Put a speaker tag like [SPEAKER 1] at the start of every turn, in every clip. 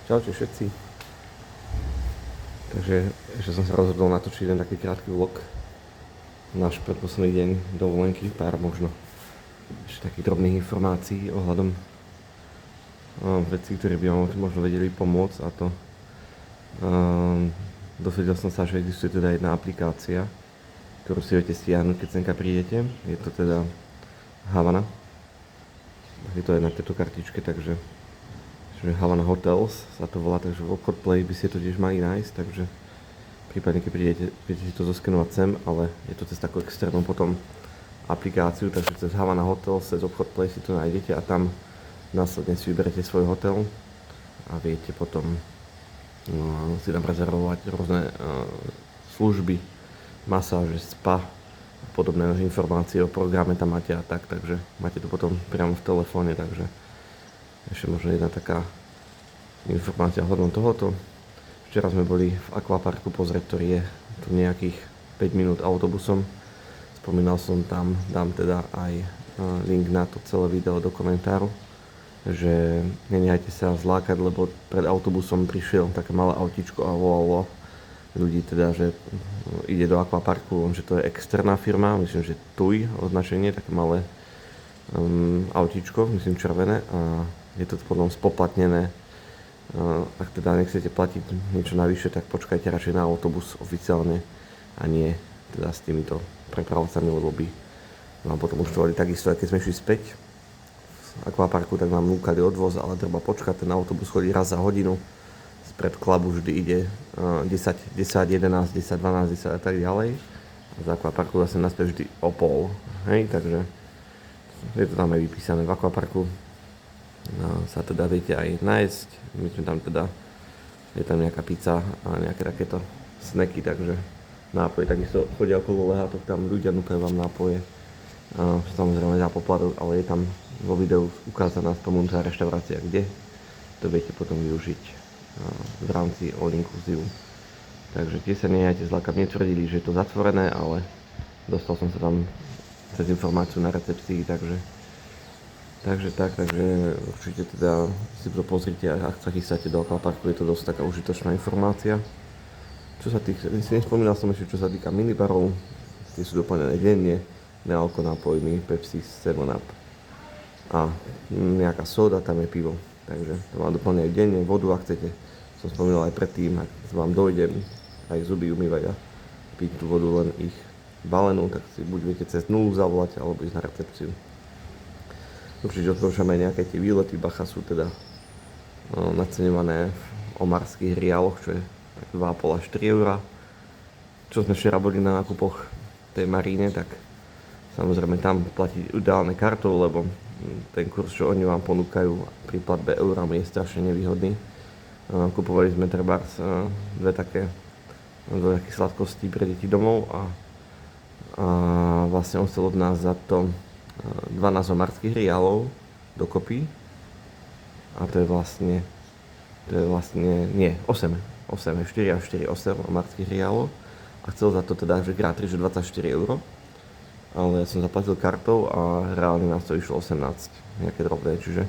[SPEAKER 1] Čaute všetci. Takže ešte som sa rozhodol natočiť jeden taký krátky vlog. Náš predposledný deň dovolenky, pár možno ešte takých drobných informácií ohľadom vecí, ktoré by vám možno vedeli pomôcť, a to dozvedel som sa, že existuje teda jedna aplikácia, ktorú si viete stiahnuť, keď senka prídete. Je to teda Havana. Je to aj na tejto kartičke, takže Havana Hotels sa to volá, takže v obchod Play by si to tiež mali nájsť, takže prípadne keď prídete, viete si to zoskenovať sem, ale je to cez takú externú potom aplikáciu, takže cez Havana Hotels, cez obchod Play si to nájdete a tam následne si vyberete svoj hotel a viete potom si tam rezervovať rôzne služby, masáže, spa a podobné informácie o programe tam máte a tak, takže máte to potom priamo v telefóne, takže ešte možno jedna taká informácia ohľadom tohoto. Včera sme boli v akvaparku pozrieť, ktorý je tu nejakých 5 minút autobusom. Spomínal som tam, dám teda aj link na to celé video do komentáru, že nenechajte sa zlákať, lebo pred autobusom prišiel také malé autíčko a volalo ľudí teda, že ide do akvaparku, že to je externá firma, myslím, že TUI označenie, také malé autíčko, myslím červené, a je to potom spoplatnené. Ak teda nechcete platiť niečo navyše, tak počkajte radšej na autobus oficiálne a nie teda s týmito prepravcami, lebo by vám potom účtovali takisto, aj keď sme išli späť z akvaparku, tak nám núkali odvoz, ale treba počkať, ten autobus chodí raz za hodinu, spred klubu vždy ide 10, 11, 10, 12, 10 a tak ďalej, a z akvaparku zase naspäť vždy o pol, hej, takže je to tam aj vypísané. V akvaparku sa teda viete aj nájsť, my sme tam teda, je tam nejaká pizza a nejaké takéto snacky, takže nápoje takisto chodia okolo lehátok, tam ľudia núkajú vám nápoje, samozrejme za poplatok, ale je tam vo videu ukázaná spomúca reštaurácia, kde to viete potom využiť v rámci all inclusive. Takže tie sa nehajte zľaka, mne tvrdili, že je to zatvorené, ale dostal som sa tam cez informáciu na recepcii, takže určite teda si to pozrite, ak sa chystáte do akvaparku, je to dosť taká užitočná informácia. Čo sa týka, nespomínal som ešte, čo sa týka minibarov, tie sú doplnené denne, nealko nápojmi, Pepsi, 7up a nejaká soda, tam je pivo, takže to vám doplňajú denne, vodu, ak chcete, som spomínal aj predtým, ak vám dojde aj zuby umývať a piť tú vodu len ich balenú, tak si buď viete cez nulu zavolať, alebo ísť na recepciu. Určite odporúčame nejaké tie výlety, bacha sú teda naceňované v omarských rialoch, čo je 2,5 až 4 eurá. Čo sme včera boli na nákupoch tej maríne, tak samozrejme tam platí ideálne kartou, lebo ten kurz, čo oni vám ponúkajú pri platbe eurami, je strašne nevýhodný. Kupovali sme trebárs dve také sladkosti pre deti domov a vlastne on chcel od nás za to 12 omarských riálov dokopy a to je vlastne nie, 8 4 a 4, 8 omarských riálov a chcel za to teda, že krát 3, že 24 euro, ale ja som zaplatil kartou a reálne nás to išlo 18, nejaké drobné, čiže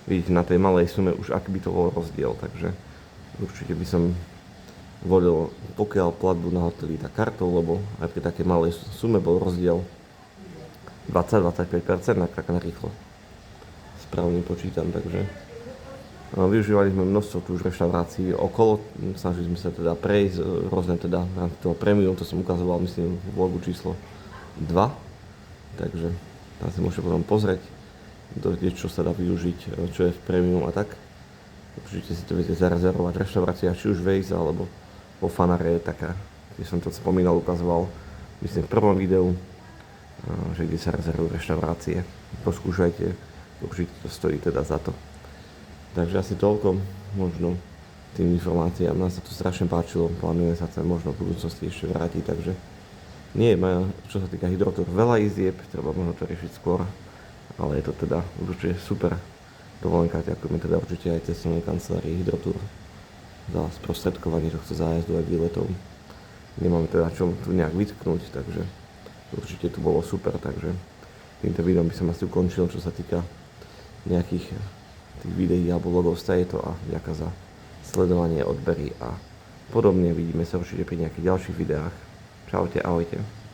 [SPEAKER 1] vidíte na tej malej sume už aký by to bol rozdiel, takže určite by som volil, pokiaľ platbu na hoteli tá kartou, lebo aj pri takej malej sume bol rozdiel 20-25%, tak na rýchlo správne počítam, takže využívali sme množstvo tu už reštaurácií okolo, snažili sme sa teda prejsť rôzne teda na toho premium, to som ukazoval myslím v vlogu číslo 2, takže tam si môžete potom pozrieť, čo sa dá využiť, čo je v premium a tak. Určite si to viete zarezervovať v reštauráciách, či už Waze alebo vo Fanare je taká, kde som to spomínal, ukazoval myslím v prvom videu, že kde sa rezervujú reštaurácie. Poskúšajte, určite to stojí teda za to. Takže asi toľko možno tým informáciám. Nám sa to strašne páčilo, plánujeme sa sem možno v budúcnosti ešte vrátiť, takže nie je, čo sa týka Hydrotour, veľa izieb, treba možno to riešiť skôr, ale je to teda určite super dovolenka, ďakujeme teda určite aj cestovnej kancelárii Hydrotour za sprostredkovanie tohto zájazdu aj výletov. Nemáme teda čo tu nejak vytknúť, takže určite to bolo super, takže týmto videom by som asi ukončil, čo sa týka nejakých tých videí alebo vlogov z tejto a ďakujem za sledovanie, odbery a podobne. Vidíme sa určite pri nejakých ďalších videách. Čaute, ahojte.